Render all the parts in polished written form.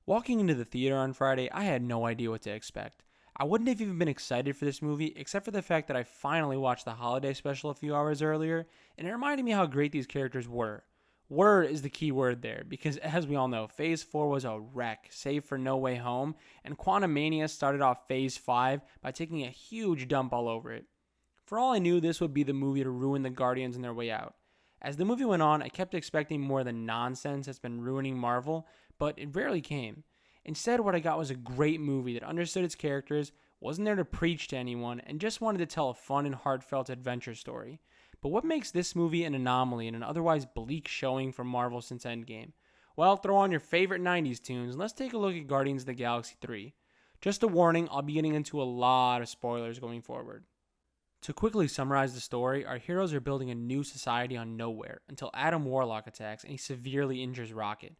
Walking into the theater on Friday, I had no idea what to expect. I wouldn't have even been excited for this movie except for the fact that I finally watched the holiday special a few hours earlier, and it reminded me how great these characters were. Were is the key word there, because as we all know, Phase 4 was a wreck, save for No Way Home, and Quantumania started off Phase 5 by taking a huge dump all over it. For all I knew, this would be the movie to ruin the Guardians on their way out. As the movie went on, I kept expecting more of the nonsense that's been ruining Marvel, but it rarely came. Instead, what I got was a great movie that understood its characters, wasn't there to preach to anyone, and just wanted to tell a fun and heartfelt adventure story. But what makes this movie an anomaly in an otherwise bleak showing for Marvel since Endgame? Well, throw on your favorite 90s tunes and let's take a look at Guardians of the Galaxy 3. Just a warning, I'll be getting into a lot of spoilers going forward. To quickly summarize the story, our heroes are building a new society on nowhere until Adam Warlock attacks and he severely injures Rocket.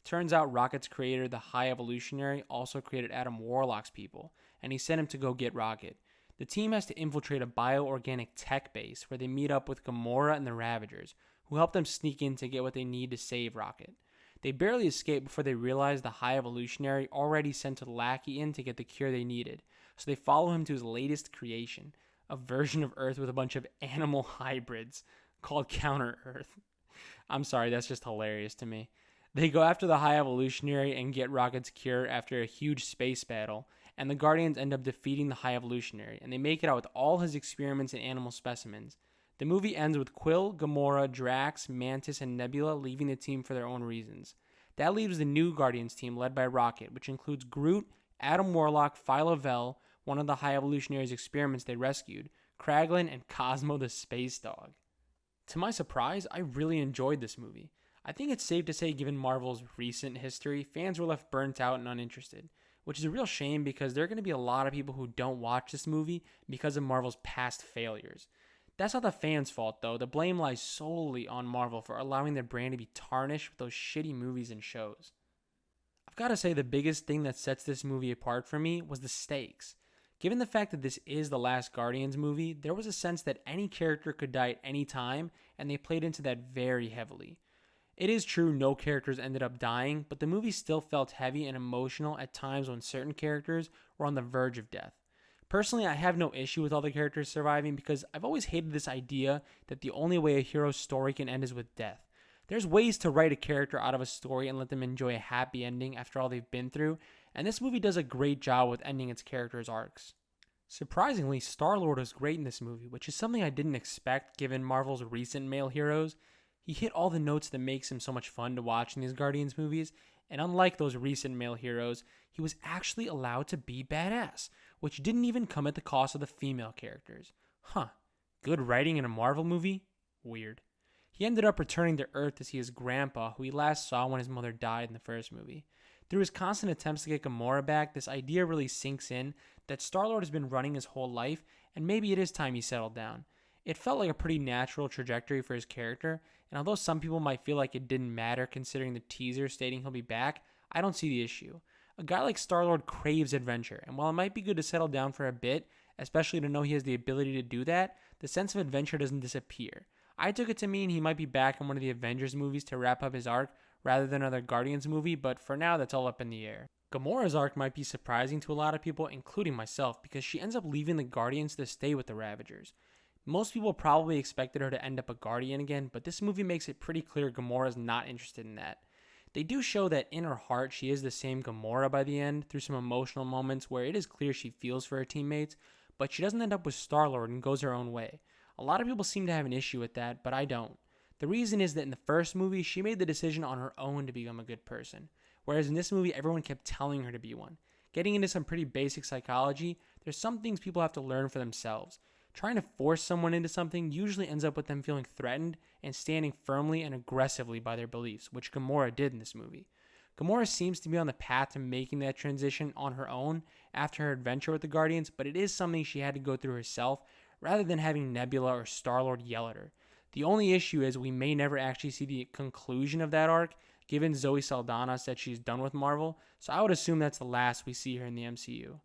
Turns out Rocket's creator, the High Evolutionary, also created Adam Warlock's people, and he sent him to go get Rocket. The team has to infiltrate a bioorganic tech base where they meet up with Gamora and the Ravagers, who help them sneak in to get what they need to save Rocket. They barely escape before they realize the High Evolutionary already sent a lackey in to get the cure they needed, so they follow him to his latest creation, a version of Earth with a bunch of animal hybrids called Counter Earth. I'm sorry, that's just hilarious to me. They go after the High Evolutionary and get Rocket's cure after a huge space battle, and the Guardians end up defeating the High Evolutionary, and they make it out with all his experiments and animal specimens. The movie ends with Quill, Gamora, Drax, Mantis, and Nebula leaving the team for their own reasons. That leaves the new Guardians team led by Rocket, which includes Groot, Adam Warlock, Phyla-Vell, one of the High Evolutionary's experiments they rescued, Kraglin, and Cosmo the Space Dog. To my surprise, I really enjoyed this movie. I think it's safe to say, given Marvel's recent history, fans were left burnt out and uninterested, which is a real shame because there are going to be a lot of people who don't watch this movie because of Marvel's past failures. That's not the fans' fault, though. The blame lies solely on Marvel for allowing their brand to be tarnished with those shitty movies and shows. I've got to say, the biggest thing that sets this movie apart for me was the stakes. Given the fact that this is the last Guardians movie, there was a sense that any character could die at any time, and they played into that very heavily. It is true no characters ended up dying, but the movie still felt heavy and emotional at times when certain characters were on the verge of death. Personally, I have no issue with all the characters surviving because I've always hated this idea that the only way a hero's story can end is with death. There's ways to write a character out of a story and let them enjoy a happy ending after all they've been through, and this movie does a great job with ending its characters' arcs. Surprisingly, Star-Lord was great in this movie, which is something I didn't expect given Marvel's recent male heroes. He hit all the notes that makes him so much fun to watch in these Guardians movies, and unlike those recent male heroes, he was actually allowed to be badass, which didn't even come at the cost of the female characters. Good writing in a Marvel movie? Weird. He ended up returning to Earth to see his grandpa, who he last saw when his mother died in the first movie. Through his constant attempts to get Gamora back, this idea really sinks in that Star-Lord has been running his whole life, and maybe it is time he settled down. It felt like a pretty natural trajectory for his character, and although some people might feel like it didn't matter considering the teaser stating he'll be back, I don't see the issue. A guy like Star-Lord craves adventure, and while it might be good to settle down for a bit, especially to know he has the ability to do that, the sense of adventure doesn't disappear. I took it to mean he might be back in one of the Avengers movies to wrap up his arc rather than another Guardians movie, but for now that's all up in the air. Gamora's arc might be surprising to a lot of people, including myself, because she ends up leaving the Guardians to stay with the Ravagers. Most people probably expected her to end up a Guardian again, but this movie makes it pretty clear Gamora's not interested in that. They do show that in her heart she is the same Gamora by the end, through some emotional moments where it is clear she feels for her teammates, but she doesn't end up with Star-Lord and goes her own way. A lot of people seem to have an issue with that, but I don't. The reason is that in the first movie, she made the decision on her own to become a good person, whereas in this movie, everyone kept telling her to be one. Getting into some pretty basic psychology, there's some things people have to learn for themselves. Trying to force someone into something usually ends up with them feeling threatened and standing firmly and aggressively by their beliefs, which Gamora did in this movie. Gamora seems to be on the path to making that transition on her own after her adventure with the Guardians, but it is something she had to go through herself rather than having Nebula or Star-Lord yell at her. The only issue is we may never actually see the conclusion of that arc, given Zoe Saldana said she's done with Marvel, so I would assume that's the last we see her in the MCU.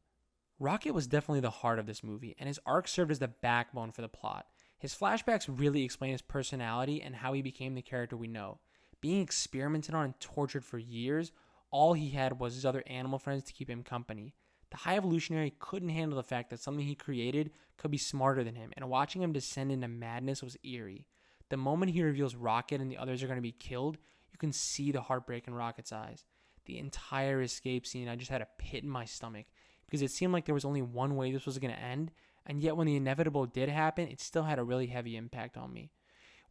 Rocket was definitely the heart of this movie, and his arc served as the backbone for the plot. His flashbacks really explain his personality and how he became the character we know. Being experimented on and tortured for years, All he had was his other animal friends to keep him company. The High Evolutionary couldn't handle the fact that something he created could be smarter than him, and watching him descend into madness was eerie. The moment he reveals Rocket and the others are going to be killed, you can see the heartbreak in Rocket's eyes. The entire escape scene, I just had a pit in my stomach because it seemed like there was only one way this was going to end, and yet when the inevitable did happen, it still had a really heavy impact on me.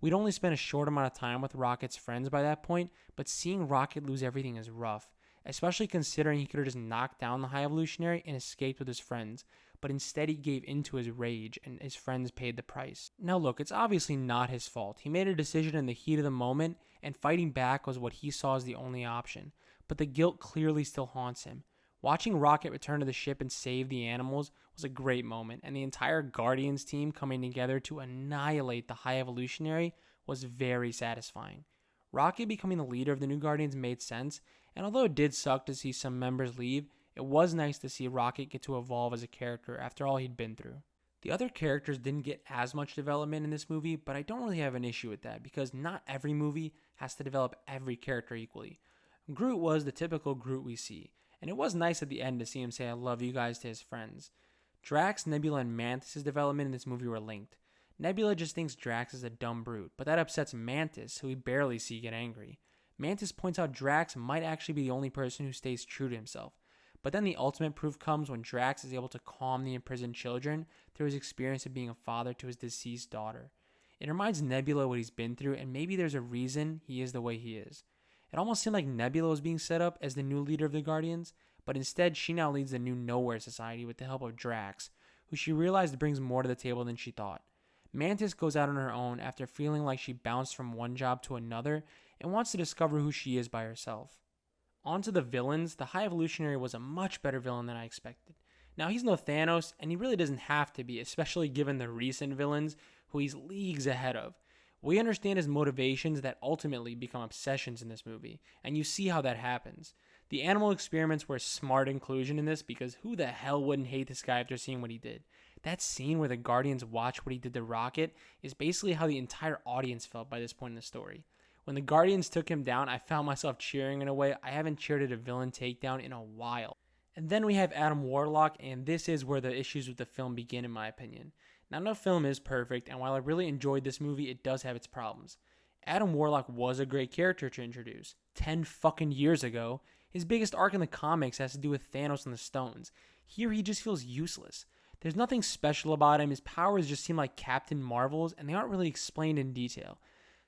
We'd only spent a short amount of time with Rocket's friends by that point, but seeing Rocket lose everything is rough, especially considering he could have just knocked down the High Evolutionary and escaped with his friends, but instead he gave in to his rage and his friends paid the price. Now look, it's obviously not his fault. He made a decision in the heat of the moment, and fighting back was what he saw as the only option, but the guilt clearly still haunts him. Watching Rocket return to the ship and save the animals was a great moment, and the entire Guardians team coming together to annihilate the High Evolutionary was very satisfying. Rocket becoming the leader of the new Guardians made sense, and although it did suck to see some members leave, it was nice to see Rocket get to evolve as a character after all he'd been through. The other characters didn't get as much development in this movie, but I don't really have an issue with that because not every movie has to develop every character equally. Groot was the typical Groot we see, and it was nice at the end to see him say "I love you guys" to his friends. Drax, Nebula, and Mantis' development in this movie were linked. Nebula just thinks Drax is a dumb brute, but that upsets Mantis, who we barely see get angry. Mantis points out Drax might actually be the only person who stays true to himself. But then the ultimate proof comes when Drax is able to calm the imprisoned children through his experience of being a father to his deceased daughter. It reminds Nebula what he's been through, and maybe there's a reason he is the way he is. It almost seemed like Nebula was being set up as the new leader of the Guardians, but instead she now leads the new Nowhere Society with the help of Drax, who she realized brings more to the table than she thought. Mantis goes out on her own after feeling like she bounced from one job to another and wants to discover who she is by herself. On to the villains, the High Evolutionary was a much better villain than I expected. Now, he's no Thanos, and he really doesn't have to be, especially given the recent villains who he's leagues ahead of. We understand his motivations that ultimately become obsessions in this movie, and you see how that happens. The animal experiments were a smart inclusion in this because who the hell wouldn't hate this guy after seeing what he did? That scene where the Guardians watch what he did to Rocket is basically how the entire audience felt by this point in the story. When the Guardians took him down, I found myself cheering in a way I haven't cheered at a villain takedown in a while. And then we have Adam Warlock, and this is where the issues with the film begin in my opinion. Now, no film is perfect, and while I really enjoyed this movie, it does have its problems. Adam Warlock was a great character to introduce. 10 fucking years ago, his biggest arc in the comics has to do with Thanos and the Stones. Here, he just feels useless. There's nothing special about him, his powers just seem like Captain Marvel's, and they aren't really explained in detail.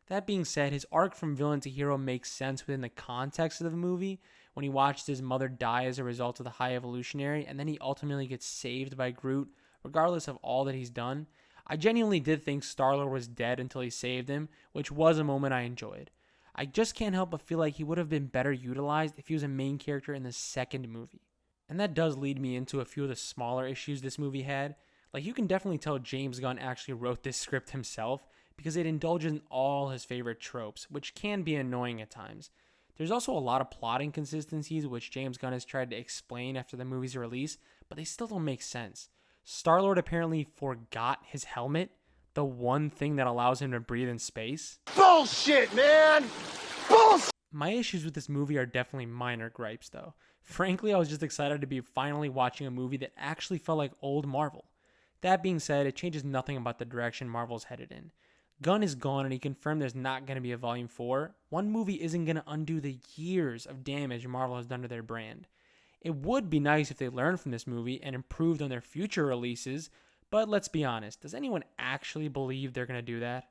That being said, his arc from villain to hero makes sense within the context of the movie, when he watched his mother die as a result of the High Evolutionary, and then he ultimately gets saved by Groot, regardless of all that he's done. I genuinely did think Star-Lord was dead until he saved him, which was a moment I enjoyed. I just can't help but feel like he would have been better utilized if he was a main character in the second movie. And that does lead me into a few of the smaller issues this movie had. Like, you can definitely tell James Gunn actually wrote this script himself because it indulges in all his favorite tropes, which can be annoying at times. There's also a lot of plot inconsistencies which James Gunn has tried to explain after the movie's release, but they still don't make sense. Star-Lord apparently forgot his helmet, the one thing that allows him to breathe in space. Bullshit, man! Bullshit! My issues with this movie are definitely minor gripes, though. Frankly, I was just excited to be finally watching a movie that actually felt like old Marvel. That being said, it changes nothing about the direction Marvel's headed in. Gunn is gone and he confirmed there's not going to be a Volume 4. One movie isn't going to undo the years of damage Marvel has done to their brand. It would be nice if they learned from this movie and improved on their future releases, but let's be honest, does anyone actually believe they're going to do that?